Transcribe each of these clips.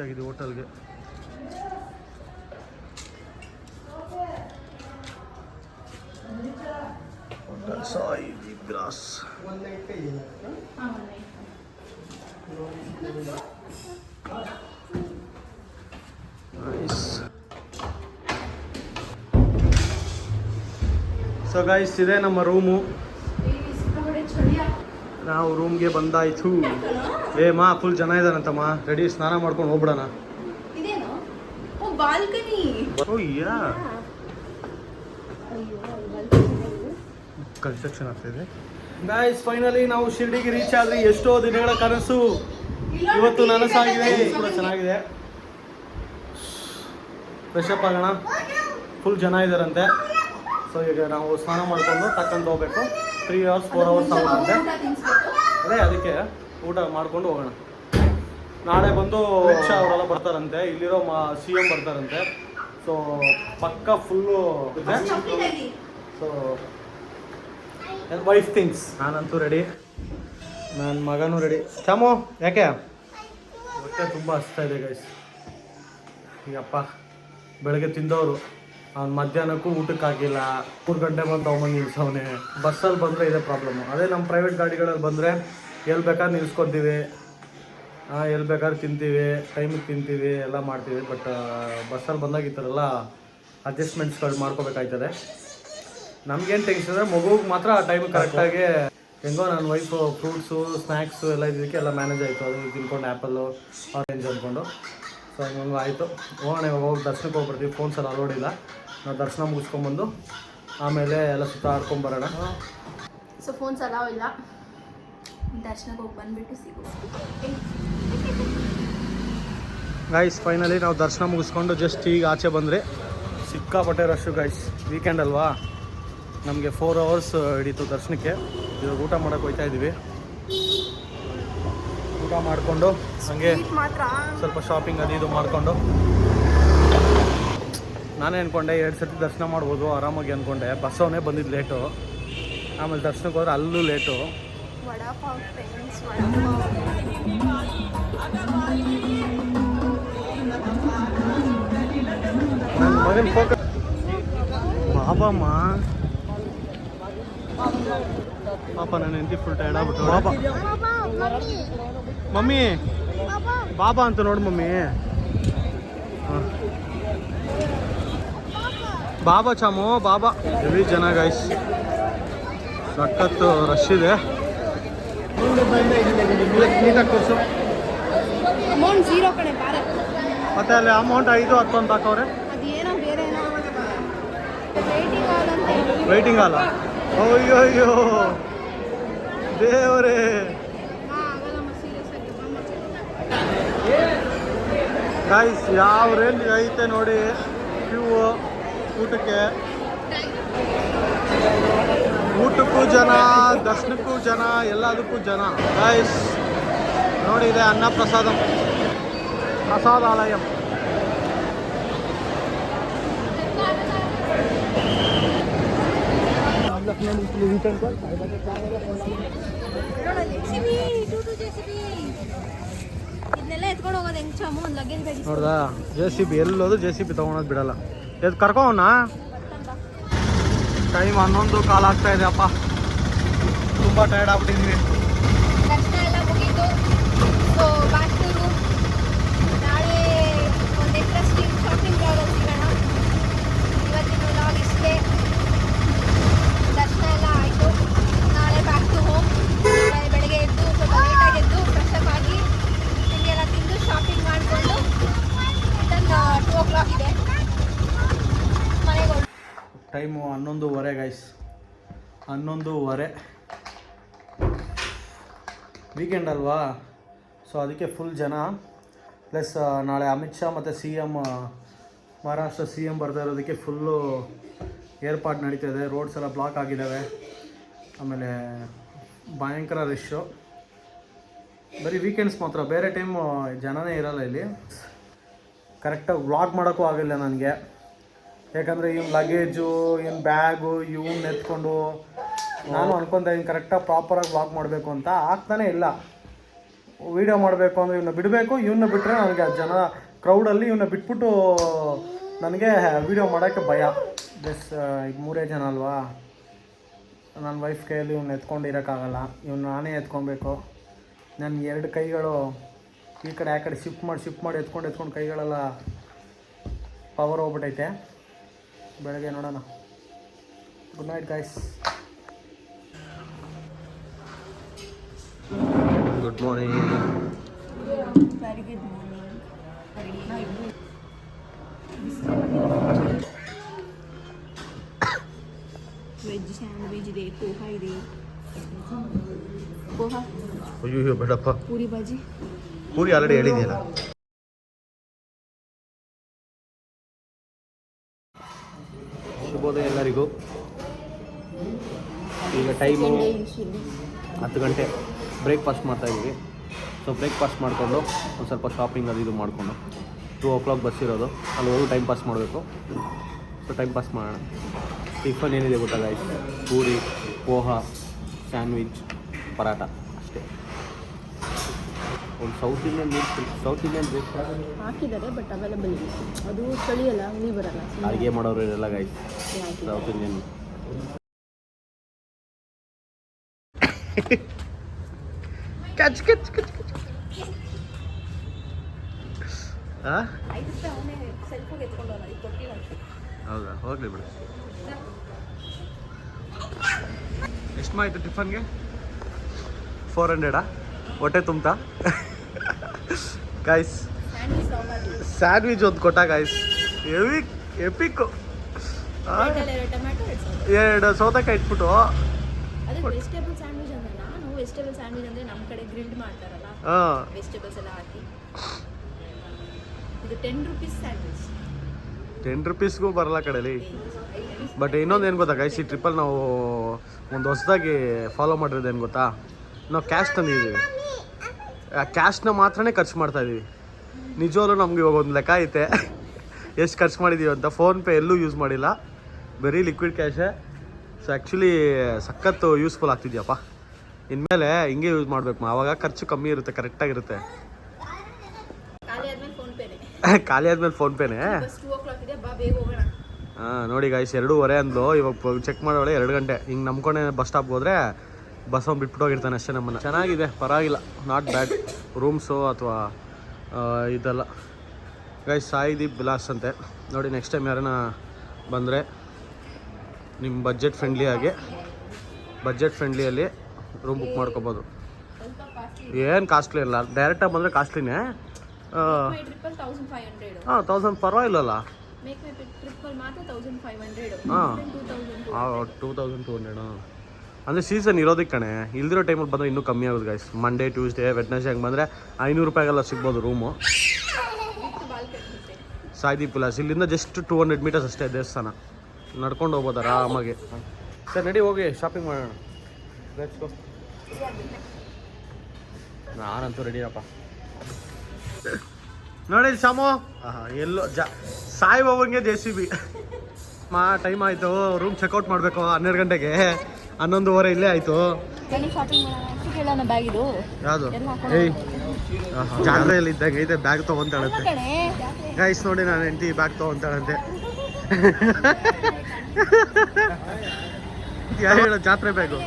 ಆಗಿದೆ ಹೋಟೆಲ್ಗೆ. ಹೋಟೆಲ್ ಸಾಯಿ ಗ್ರಾಸ್. ಸೊ ಗೈಸ್, ಇದೆ ನಮ್ಮ ರೂಮು. ನಾವು ರೂಮ್ಗೆ ಬಂದಾಯ್ತು. ಮಾ ಫುಲ್ ಜನ ಇದಾರಂತಮ್ಮ. ರೆಡಿ, ಸ್ನಾನ ಮಾಡ್ಕೊಂಡು ಹೋಗ್ಬಿಡೋಣ. ಕನ್ಸ್ಟ್ರಕ್ಷನ್ ಆಗ್ತಿದೆ. ಗೈಸ್, ಫೈನಲಿ ನಾವು ಶಿರ್ಡಿಗೆ ರೀಚ್ ಆದ್ರಿ. ಎಷ್ಟೋ ದಿನಗಳ ಕನಸು ಇವತ್ತು ನನಸಾಗಿದೆ. ಕೂಡ ಚೆನ್ನಾಗಿದೆ. ಫ್ರೆಶ್ ಅಪ್ ಆಗೋಣ. ಫುಲ್ ಜನ ಇದಾರಂತೆ. ಸೊ ಈಗ ನಾವು ಸ್ನಾನ ಮಾಡ್ಕೊಂಡು ಟಕ್ಕಂತ ಹೋಗ್ಬೇಕು. 3 hours 4 hours ಆಗುತ್ತೆ. ಅದೇ ಅದಕ್ಕೆ ಊಟ ಮಾಡ್ಕೊಂಡು ಹೋಗೋಣ. ನಾಳೆ ಬಂದು ರಿಕ್ಷಾ ಅವರೆಲ್ಲ ಬರ್ತಾರಂತೆ. ಇಲ್ಲಿರೋ CM ಬರ್ತಾರಂತೆ. ಸೊ ಪಕ್ಕ ಫುಲ್ಲು ಇದೆ. So wife things. ನಾನಂತೂ ರೆಡಿ, ನನ್ನ ಮಗನೂ ರೆಡಿ. ಚಾಮು, ಯಾಕೆ ಹೊಟ್ಟೆ ತುಂಬ ಹಸ್ತಾ ಇದೆ ಗೈಸ್. ಈಗಪ್ಪ ಬೆಳಗ್ಗೆ ತಿಂದವರು ಅವ್ನು ಮಧ್ಯಾಹ್ನಕ್ಕೂ ಊಟಕ್ಕಾಗಿಲ್ಲ. 3 ಗಂಟೆ ಬಂದು ತೊಗೊಂಬಂದು ನಿಲ್ಸವನೆ. ಬಸ್ಸಲ್ಲಿ ಬಂದರೆ ಇದೇ ಪ್ರಾಬ್ಲಮ್ಮು. ಅದೇ ನಮ್ಮ ಪ್ರೈವೇಟ್ ಗಾಡಿಗಳಲ್ಲಿ ಬಂದರೆ ಎಲ್ಲಿ ಬೇಕಾದ್ರೆ ನಿಲ್ಸ್ಕೊತೀವಿ, ಎಲ್ಲಿ ಬೇಕಾದ್ರೆ ತಿಂತೀವಿ, ಟೈಮಿಗೆ ತಿಂತೀವಿ, ಎಲ್ಲ ಮಾಡ್ತೀವಿ. ಬಟ್ ಬಸ್ಸಲ್ಲಿ ಬಂದಾಗ ಈ ಥರ ಎಲ್ಲ ಅಡ್ಜಸ್ಟ್ಮೆಂಟ್ಸ್ಗಳು ಮಾಡ್ಕೋಬೇಕಾಯ್ತದೆ. ನಮಗೇನು ಟೆನ್ಷನ್ ಅಂದರೆ ಮಗುಗೆ ಮಾತ್ರ ಆ ಟೈಮಿಗೆ ಕರೆಕ್ಟಾಗಿ ಹೆಂಗೋ ನನ್ನ ವೈಫು ಫ್ರೂಟ್ಸು ಸ್ನ್ಯಾಕ್ಸು ಎಲ್ಲ ಇದಕ್ಕೆ ಎಲ್ಲ ಮ್ಯಾನೇಜ್ ಆಯಿತು. ಅದು ತಿನ್ಕೊಂಡು ಆ್ಯಪಲ್ಲು ಆರೆಂಜ್ ಅಂದ್ಕೊಂಡು. ಸೊ ಹಂಗೆ ಆಯಿತು. ಹೋಗೋಣ, ಹೋಗಿ ದರ್ಶನಕ್ಕೆ ಹೋಗ್ಬಿಡ್ತೀವಿ. ಫೋನ್ಸಲ್ಲಿ ಅಲೋಡಿಲ್ಲ. ನಾವು ದರ್ಶನ ಮುಗಿಸ್ಕೊಂಬಂದು ಆಮೇಲೆ ಎಲ್ಲ ಸುತ್ತಾಡ್ಕೊಂಬರೋಣ. ಸೊ ಫೋನ್ಸ್ ಅಲಾವ್ ಇಲ್ಲ. ದರ್ಶನಕ್ಕೆ ಹೋಗಿ ಬಂದುಬಿಟ್ಟು ಸಿಗು. ಗೈಸ್, ಫೈನಲಿ ನಾವು ದರ್ಶನ ಮುಗಿಸ್ಕೊಂಡು ಜಸ್ಟ್ ಈಗ ಆಚೆ ಬಂದರೆ ಸಿಕ್ಕಾಪಟ್ಟೆ ರಶ್ಶು ಗೈಸ್. ವೀಕೆಂಡ್ ಅಲ್ವಾ, ನಮಗೆ 4 hours ಹಿಡೀತು ದರ್ಶನಕ್ಕೆ. ಇವಾಗ ಊಟ ಮಾಡೋಕ್ಕೆ ಹೋಗ್ತಾ ಇದ್ದೀವಿ. ಊಟ ಮಾಡಿಕೊಂಡು ಹಾಗೆ ಸ್ವಲ್ಪ ಶಾಪಿಂಗ್ ಅದು ಇದು ಮಾಡಿಕೊಂಡು ನಾನೇ ಅಂದ್ಕೊಂಡೆ 2 ಸತಿ ದರ್ಶನ ಮಾಡ್ಬೋದು ಆರಾಮಾಗಿ ಅಂದ್ಕೊಂಡೆ. ಬಸ್ಸವನೇ ಬಂದಿದ್ದು ಲೇಟು. ಆಮೇಲೆ ದರ್ಶನಕ್ಕೆ ಹೋದ್ರೆ ಅಲ್ಲೂ ಲೇಟು. ನನ್ನ ಮಗನ ಫೋಕಸ್ ಬಾಬಮ್ಮ. ಪಾಪ ನನ್ನ ಹೆಂಡತಿ ಫುಲ್ ಟೈರ್ಡ್ ಆಗ್ಬಿಟ್ಟು. ಬಾಬಾ ಮಮ್ಮಿ, ಬಾಬಾ ಅಂತ ನೋಡು ಮಮ್ಮಿ. ಬಾಬಾ ಚಾಮು, ಬಾಬಾ. ಹೆವಿ ಜನ ಗೈಸ್, ಸಖತ್ತು ರಶ್ ಇದೆ. ನೀಟಾಗಿ ತೋರಿಸು. ಅಮೌಂಟ್ 0 ಕಡೆ ಮತ್ತೆ ಅಲ್ಲಿ ಅಮೌಂಟ್ 5 10 ಅಂತ ಹಾಕವ್ರೆ. ವೇಟಿಂಗ್ ಹಾಲ. ಅಯ್ಯೋ ಅಯ್ಯೋ ದೇವರೇ. ಗೈಸ್, ಯಾವ ರೇಂಜ್ ಐತೆ ನೋಡಿ ಕ್ಯೂ. ಊಟಕ್ಕೂ ಜನ, ದರ್ಶನಕ್ಕೂ ಜನ, ಎಲ್ಲದಕ್ಕೂ ಜನ ಗೈಸ್. ನೋಡಿ, ಇದೆ ಅನ್ನ ಪ್ರಸಾದಾಲಯ. ನೋಡ್ದಾ, JCB ಎಲ್ಲೋದು JCB ತಗೊಳೋದು ಬಿಡಲ್ಲ. ಎದ್ದು ಕರ್ಕೋಣ. ಟೈಮ್ 11:15 ಆಗ್ತಾ ಇದೆ. ಅಪ್ಪ ತುಂಬ ಟೈರ್ಡ್ ಆಗ್ಬಿಟ್ಟಿದ್ವಿ. Time 11:15 guys. 11:15. ವೀಕೆಂಡ್ ಅಲ್ವಾ, ಸೊ ಅದಕ್ಕೆ ಫುಲ್ ಜನ. ಪ್ಲಸ್ ನಾಳೆ ಅಮಿತ್ ಶಾ ಮತ್ತು CM ಮಹಾರಾಷ್ಟ್ರ CM ಬರ್ತಾ ಇರೋದಕ್ಕೆ ಫುಲ್ಲು ಏರ್ಪಾಡು ನಡೀತಾಯಿದೆ. ರೋಡ್ಸ್ ಎಲ್ಲ ಬ್ಲಾಕ್ ಆಗಿದ್ದಾವೆ. ಆಮೇಲೆ ಭಯಂಕರ ರಶ್ಶು. ಬರೀ ವೀಕೆಂಡ್ಸ್ ಮಾತ್ರ, ಬೇರೆ ಟೈಮು ಜನನೇ ಇರೋಲ್ಲ ಇಲ್ಲಿ. ಕರೆಕ್ಟಾಗಿ ವ್ಲಾಗ್ ಮಾಡೋಕ್ಕೂ ಆಗಿಲ್ಲ ನನಗೆ. ಯಾಕಂದರೆ ಇವ್ನ ಲಗೇಜು, ಇವ್ನ ಬ್ಯಾಗು, ಇವ್ನ ಎತ್ಕೊಂಡು ನಾನು ಅನ್ಕೊತಾ ಇದ್ದೀನಿ ಕರೆಕ್ಟಾಗಿ ಪ್ರಾಪರಾಗಿ ವ್ಲಾಗ್ ಮಾಡಬೇಕು ಅಂತ. ಆಗ್ತಾನೇ ಇಲ್ಲ. ವೀಡಿಯೋ ಮಾಡಬೇಕು ಅಂದರೆ ಇವನ್ನ ಬಿಡಬೇಕು. ಇವನ್ನ ಬಿಟ್ಟರೆ ನನಗೆ ಜನ ಕ್ರೌಡಲ್ಲಿ ಇವನ್ನ ಬಿಟ್ಬಿಟ್ಟು ನನಗೆ ವೀಡಿಯೋ ಮಾಡೋಕ್ಕೆ ಭಯ. ಜಸ್ ಈಗ 3 ಜನ ಅಲ್ವಾ, ನನ್ನ ವೈಫ್ ಕೈಯಲ್ಲಿ ಇವ್ನ ಎತ್ಕೊಂಡಿರೋಕ್ಕಾಗಲ್ಲ. ಇವ್ನು ನಾನೇ ಎತ್ಕೊಬೇಕು. ನನ್ನ 2 ಕೈಗಳು ಈ ಕಡೆ ಆ ಕಡೆ ಶಿಫ್ಟ್ ಮಾಡಿ ಎತ್ಕೊಂಡು ಕೈಗಳೆಲ್ಲ ಪವರ್ ಹೋಗ್ಬಿಟ್ಟೈತೆ. ಬೆಳಗ್ಗೆ ನೋಡೋಣ. Good night guys. Good morning. Very good morning. Veg sandwich ಇದೆ, ಪೋಹಾ ಇದೆ. ಪೋಹಾ ಅಯ್ಯೋ ಬೇಡಪ್ಪ. ಪೂರಿ ಬಾಜಿ. ಪೂರಿ ಆಲ್ರೆಡಿ ಹೇಳಿದೆಯಲ್ಲ. ಶುಭೋದಯ ಎಲ್ಲರಿಗೂ. ಈಗ ಟೈಮು 10 ಗಂಟೆ. ಬ್ರೇಕ್ಫಾಸ್ಟ್ ಮಾಡ್ತಾಯಿದ್ದೀವಿ. ಸೊ ಬ್ರೇಕ್ಫಾಸ್ಟ್ ಮಾಡಿಕೊಂಡು ಒಂದು ಸ್ವಲ್ಪ ಶಾಪಿಂಗ್ ಅದು ಇದು ಮಾಡಿಕೊಂಡು 2 o'clock ಬಸ್ ಇರೋದು, ಅಲ್ಲಿ ಹೋಗಿ ಟೈಮ್ ಪಾಸ್ ಮಾಡಬೇಕು. ಸೊ ಟೈಮ್ ಪಾಸ್ ಮಾಡೋಣ. ಟಿಫನ್ ಏನಿದೆ ಗೊತ್ತಾ ಗೈಸ್? ಪೂರಿ, ಪೋಹಾ, ಸ್ಯಾಂಡ್ವಿಚ್, ಪರಾಟ ಅಷ್ಟೇ. ಒಂದು ಸೌತ್ ಇಂಡಿಯನ್ ಬ್ರೇಕ್ಫಾಸ್ಟ್ ಹಾಕಿದ್ದಾರೆ, ಬಟ್ ಅವೈಲೇಬಲ್ ಇಲ್ಲ. ಅದು ಚಳಿಯಲ್ಲ, ಹುಳಿ ಬರಲ್ಲ. ಅಡುಗೆ ಮಾಡೋರು ಇರಲ್ಲ ಗೈಸ್ ಸೌತ್ ಇಂಡಿಯನ್. ಹೌದಾ, ಹೋಗ್ಲಿ ಬಿಡು. ಎಷ್ಟು ಮಾಯಿತು ಟಿಫನ್ಗೆ? 400 ಹೊಟ್ಟೆ ತುಂಬ್ತಾ ಗೈಸ್? ಸ್ಯಾಂಡ್ವಿಚ್ ಒಂದು ಕೊಟ್ಟ ಗೈಸ್, ಎಪಿಕ್ಕು. 2 ಸೌತೆಕಾಯಿ ಇಟ್ಬಿಟ್ಟು. ವೆಜಿಟೇಬಲ್ ಸ್ಯಾಂಡ್ವಿಚ್ ಅಂದ್ರೆ ನಾನು ವೆಜಿಟೇಬಲ್ ಸ್ಯಾಂಡ್ವಿಚ್ ಅಂದ್ರೆ ನಮ್ಮ ಕಡೆ ಗ್ರಿಲ್ಡ್ ಮಾಡ್ತಾರಲ್ಲ, ವೆಜಿಟೇಬಲ್ಸ್ ಎಲ್ಲ ಹಾಕಿ. ಇದು 10 rupees ಸ್ಯಾಂಡ್ವಿಚ್. 10 rupeesಗೂ ಬರಲ್ಲ ಕಡೆಯಲ್ಲಿ. ಬಟ್ ಇನ್ನೊಂದು ಏನು ಗೊತ್ತಾ ಗೈಸ್, ಈ ಟ್ರಿಪ್ಪಲ್ಲಿ ನಾವು ಒಂದು ಹೊಸದಾಗಿ ಫಾಲೋ ಮಾಡಿರೋದು ಏನು ಗೊತ್ತಾ? ನಾವು ಕ್ಯಾಶ್ ತಂದಿದ್ದೀವಿ. ಆ ಕ್ಯಾಶ್ನ ಮಾತ್ರನೇ ಖರ್ಚು ಮಾಡ್ತಾಯಿದ್ದೀವಿ. ನಿಜವಾಗ್ಲೂ ನಮ್ಗೆ ಇವಾಗ ಒಂದು ಲೆಕ್ಕ ಐತೆ ಎಷ್ಟು ಖರ್ಚು ಮಾಡಿದ್ದೀವಿ ಅಂತ. ಫೋನ್ಪೇ ಎಲ್ಲೂ ಯೂಸ್ ಮಾಡಿಲ್ಲ, ಬರೀ ಲಿಕ್ವಿಡ್ ಕ್ಯಾಶೇ. ಸೊ ಆ್ಯಕ್ಚುಲಿ ಸಖತ್ತು ಯೂಸ್ಫುಲ್ ಆಗ್ತಿದ್ಯಪ್ಪ. ಇನ್ಮೇಲೆ ಹಿಂಗೆ ಯೂಸ್ ಮಾಡಬೇಕು, ಆವಾಗ ಖರ್ಚು ಕಮ್ಮಿ ಇರುತ್ತೆ, ಕರೆಕ್ಟಾಗಿರುತ್ತೆ. ಖಾಲಿ ಆದಮೇಲೆ ಫೋನ್ಪೇನೇ. ಹಾಂ ನೋಡಿ ಗಾಯ್ಸ್, 2:15 ಅಂದ್ಲು. ಇವಾಗ ಚೆಕ್ ಮಾಡೋಳೆ 2 ಗಂಟೆ. ಹಿಂಗೆ ನಂಬ್ಕೊಂಡೆ ಬಸ್ ಸ್ಟಾಪ್ಗೆ ಹೋದರೆ ಬಸ್ ಅವ್ನು ಬಿಟ್ಬಿಟ್ಟು ಹೋಗಿರ್ತಾನೆ ಅಷ್ಟೇ ನಮ್ಮನ್ನು. ಚೆನ್ನಾಗಿದೆ, ಪರವಾಗಿಲ್ಲ, ನಾಟ್ ಬ್ಯಾಡ್ ರೂಮ್ಸು ಅಥವಾ ಇದೆಲ್ಲ. ಗೈಸ್ ಸಾಯಿದೀಪ್ ವಿಲಾಸ್ ಅಂತೆ ನೋಡಿ. ನೆಕ್ಸ್ಟ್ ಟೈಮ್ ಯಾರನ್ನ ಬಂದರೆ ನಿಮ್ಮ ಬಜೆಟ್ ಫ್ರೆಂಡ್ಲಿಯಲ್ಲಿ ರೂಮ್ ಬುಕ್ ಮಾಡ್ಕೋಬೋದು. ಏನು ಕಾಸ್ಟ್ಲಿ ಇಲ್ಲ, ಡೈರೆಕ್ಟಾಗಿ ಬಂದರೆ ಕಾಸ್ಟ್ಲಿನೇ. ಹಾಂ 1000 ಪರವಾಗಿಲ್ಲಲ್ಲ. ಹಾಂ 2200 ಅಂದರೆ ಸೀಸನ್ ಇರೋದಕ್ಕೆ ಕಣೆ. ಇಲ್ದಿರೋ ಟೈಮಲ್ಲಿ ಬಂದರೆ ಇನ್ನೂ ಕಮ್ಮಿ ಆಗೋದು ಗೈಸ್. ಮಂಡೇ, ಟ್ಯೂಸ್ಡೇ, ವೆಡ್ನೆಸ್ಡೇ ಹಂಗೆ ಬಂದರೆ 500 ರೂಪಾಯಿಗೆಲ್ಲ ಸಿಗ್ಬೋದು ರೂಮು. ಸಾಯಿದೀಪ್ ವಿಲಾಸ್ ಇಲ್ಲಿಂದ ಜಸ್ಟ್ 200 meters ಅಷ್ಟೇ ದೇವಸ್ಥಾನ. ನಡ್ಕೊಂಡು ಹೋಗ್ಬೋದು ಆರಾಮಾಗಿ. ಸರ್ ನಡಿ ಹೋಗಿ ಶಾಪಿಂಗ್ ಮಾಡೋಣ. ನಾನಂತೂ ರೆಡಿಯಪ್ಪ. ನೋಡಿ ಶಾಮು, ಎಲ್ಲೋ ಸಾಯಿಬಾಬಂಗೆ JCB ಟೈಮ್ ಆಯಿತು. ರೂಮ್ ಚೆಕ್ಔಟ್ ಮಾಡಬೇಕು 12 ಗಂಟೆಗೆ. 11:15 ಇಲ್ಲೇ ಆಯಿತು. ಯಾವುದು? ಏಯ್ ಜಾತ್ರೆಯಲ್ಲಿ ಇದ್ದಂಗೆ ಐತೆ. ಬ್ಯಾಗ್ ತೊಗೊಂತಾಳಂತೆ ಗೈಸ್. ನೋಡಿ ನಾನು ಹೆಂಡತಿ ಬ್ಯಾಗ್ ತೊಗೊಂತಾಳಂತೆ. ಯಾರು ಹೇಳೋ ಜಾತ್ರೆ ಬ್ಯಾಗು?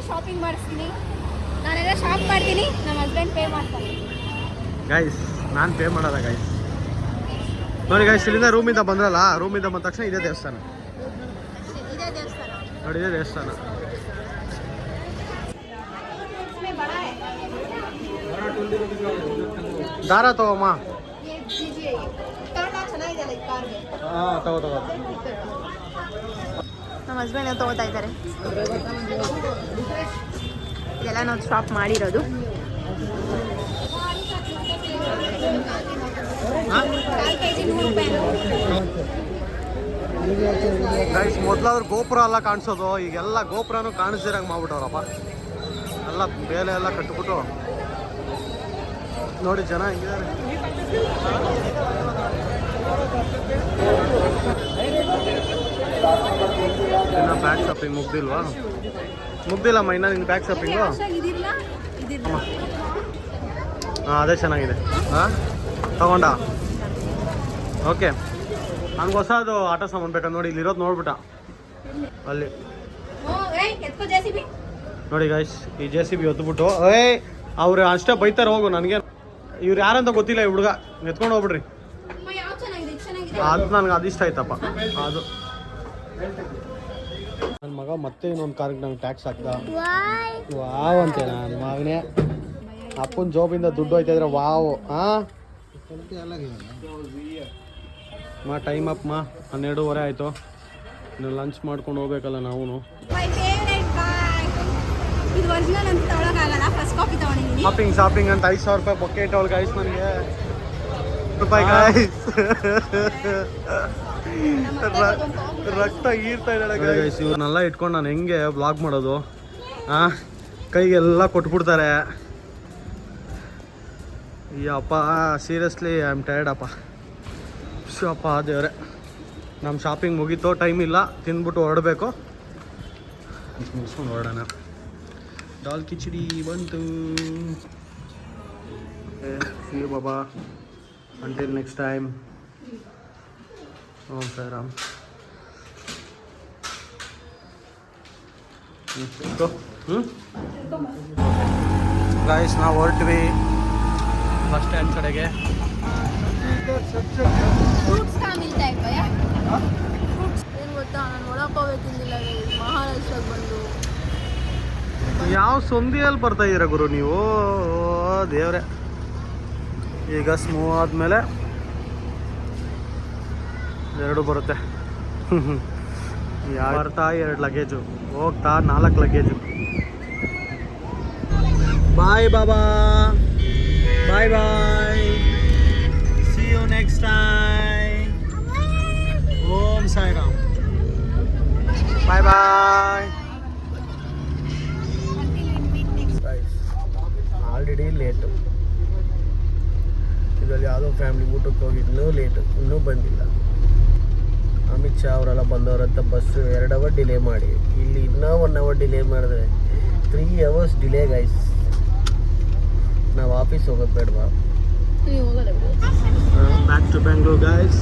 ಶಾಪಿಂಗ್ ಮಾಡಿಸ್ತೀನಿ, ನಾನೆಲ್ಲ ಶಾಪ್ ಮಾಡ್ತೀನಿ, ನಮ್ಮ ಹಸ್ಬೆಂಡ್ ಪೇ ಮಾಡ್ತಾರೆ. ಗೈಸ್ ನಾನು ಪೇ ಮಾಡಲ್ಲ ಗೈಸ್. ನೋಡಿ ಗೈಸ್, ಇಲ್ಲಿಂದ ರೂಮಿಂದ ಬಂದ್ರಲ್ಲ, ರೂಮಿಂದ ಬಂದ ತಕ್ಷಣ ಇದೇ ದೇವಸ್ಥಾನ ನೋಡಿ. ಇದೇ ದೇವಸ್ಥಾನ. ದಾರ ತಗೋಮ್ಮ. ಹಾಂ ತಗೋ. ನಮ್ಮ ಹಸ್ಬೆಂಡ್ ತಗೋತಾ ಇದ್ದಾರೆ. ಇದೆಲ್ಲ ನಾವು ಶಾಪ್ ಮಾಡಿರೋದು. ಗೈಸ್ ಮೊದಲಾದ್ರೂ ಗೋಪುರ ಎಲ್ಲ ಕಾಣಿಸೋದು, ಈಗೆಲ್ಲ ಗೋಪುರನೂ ಕಾಣಿಸ್ದಿರಂಗೆ ಮಾಡ್ಬಿಟ್ಟವ್ರಪ್ಪ. ಎಲ್ಲ ಬೇಲೆ ಎಲ್ಲ ಕಟ್ಬಿಟ್ಟು ನೋಡಿ ಜನ ಹೆಂಗಿದ್ದಾರೆ. ಬ್ಯಾಗ್ ಶಾಪಿಂಗ್ ಮುಗ್ದಿಲ್ಲಮ್ಮ ಇನ್ನ ನಿನ್ನ ಬ್ಯಾಗ್ ಶಾಪಿಂಗು. ಹಾಂ ಅದೇ ಚೆನ್ನಾಗಿದೆ. ಹಾಂ ತಗೊಂಡ ಓಕೆ. ನನಗೆ ಹೊಸದು ಆಟೋ ಸಾಮಾನು ಬೇಕಂತ ನೋಡಿ, ಇಲ್ಲಿರೋದು ನೋಡ್ಬಿಟ್ಟ ಅಲ್ಲಿ ನೋಡಿ ಗೈಸ್. ಈ JCB ಹೊತ್ಬಿಟ್ಟು ಅವ್ರು ಅಷ್ಟೇ ಬೈತಾರೆ ಹೋಗು. ನನಗೆ ಇವ್ರು ಯಾರಂತ ಗೊತ್ತಿಲ್ಲ, ಈ ಹುಡುಗ ಎತ್ಕೊಂಡು ಹೋಗ್ಬಿಡ್ರಿ. ಅದು ನನಗೆ ಅದು ಇಷ್ಟ ಆಯ್ತಪ್ಪ. ಅದು ನನ್ನ ಮಗ ಮತ್ತೆ ಇನ್ನೊಂದು ಕಾರ್ಗೆ ನಂಗೆ ಟ್ಯಾಕ್ಸ್ ಹಾಕ್ದ. ವಾವ್ ಅಂತೇನ ನನ್ನ ಮಗನೇ. ಅಪ್ಪನ ಜಾಬಿಂದ ದುಡ್ಡು ಹೋಯ್ತಾ ಇದ್ರೆ ವಾವ್. ಹಾಂ ಮಾ ಟೈಮ್ ಅಪ್ ಮಾ 12:30 ಆಯಿತು. ಇನ್ನು ಲಂಚ್ ಮಾಡ್ಕೊಂಡು ಹೋಗ್ಬೇಕಲ್ಲ ನಾವು. ಶಾಪಿಂಗ್ ಅಂತ 5,000 ರೂಪಾಯಿ ಬೊಕ್ಕೆ ಇಟ್ಟವಳು ಗೈಸ್. ನನಗೆ ರೂಪಾಯಿ ಗೈಸ್ ರಕ್ತ ಈರ್ತಾ ಇದ್ದಾಳೆ ಗೈಸ್. ಇವ್ರನ್ನೆಲ್ಲ ಇಟ್ಕೊಂಡು ನಾನು ಹೆಂಗೆ ವ್ಲಾಗ್ ಮಾಡೋದು? ಹಾಂ ಕೈಗೆಲ್ಲ ಕೊಟ್ಬಿಡ್ತಾರೆ. ಅಪ್ಪ ಸೀರಿಯಸ್ಲಿ ಐ ಆಮ್ ಟಯರ್ಡ್ ಅಪ್ಪ. ಅಪ್ಪ ದೇವ್ರೆ, ನಮ್ಮ ಶಾಪಿಂಗ್ ಮುಗೀತು, ಟೈಮ್ ಇಲ್ಲ, ತಿಂದ್ಬಿಟ್ಟು ಹೊರಡಬೇಕು. ಮುಗಿಸ್ಕೊಂಡು ಹೊರಡೋಣ. ದಾಲ್ ಕಿಚಡಿ ಬಂತು. See you Baba, until next time. Om Sairam. Guys ನಾವು ಹೊರಟ್ವಿ ಬಸ್ ಸ್ಟ್ಯಾಂಡ್ ಕಡೆಗೆ. ಯಾವ ಸಂಧಿಯಲ್ಲಿ ಬರ್ತಾ ಇದ್ದೀರಾ ಗುರು ನೀವು? ದೇವ್ರೆ. ಈಗ ಸ್ಮೂವ್ ಆದಮೇಲೆ 2 ಬರುತ್ತೆ. ಬರ್ತಾ 2 ಲಗೇಜು, ಹೋಗ್ತಾ 4 luggage. Bye Baba, bye bye, see you next time. Om Sairam. Bye bye. Already late. ಇದರಲ್ಲಿ ಯಾವುದೋ ಫ್ಯಾಮಿಲಿ ಊಟಕ್ಕೆ ಹೋಗಿ ಇನ್ನೂ ಲೇಟು, ಇನ್ನೂ ಬಂದಿಲ್ಲ. ಅಮಿತ್ ಶಾ ಅವರೆಲ್ಲ ಬಂದವರಂತ ಬಸ್ಸು 2 ಅವರ್ ಡಿಲೇ ಮಾಡಿ, ಇಲ್ಲಿ ಇನ್ನೂ 1 ಅವರ್ ಡಿಲೇ ಮಾಡಿದ್ರೆ 3 ಅವರ್ಸ್ ಡಿಲೇ ಗೈಸ್. ನಾವು ಆಫೀಸ್ ಹೋಗೋದು ಬೇಡವಾ? Back to Bengaluru guys.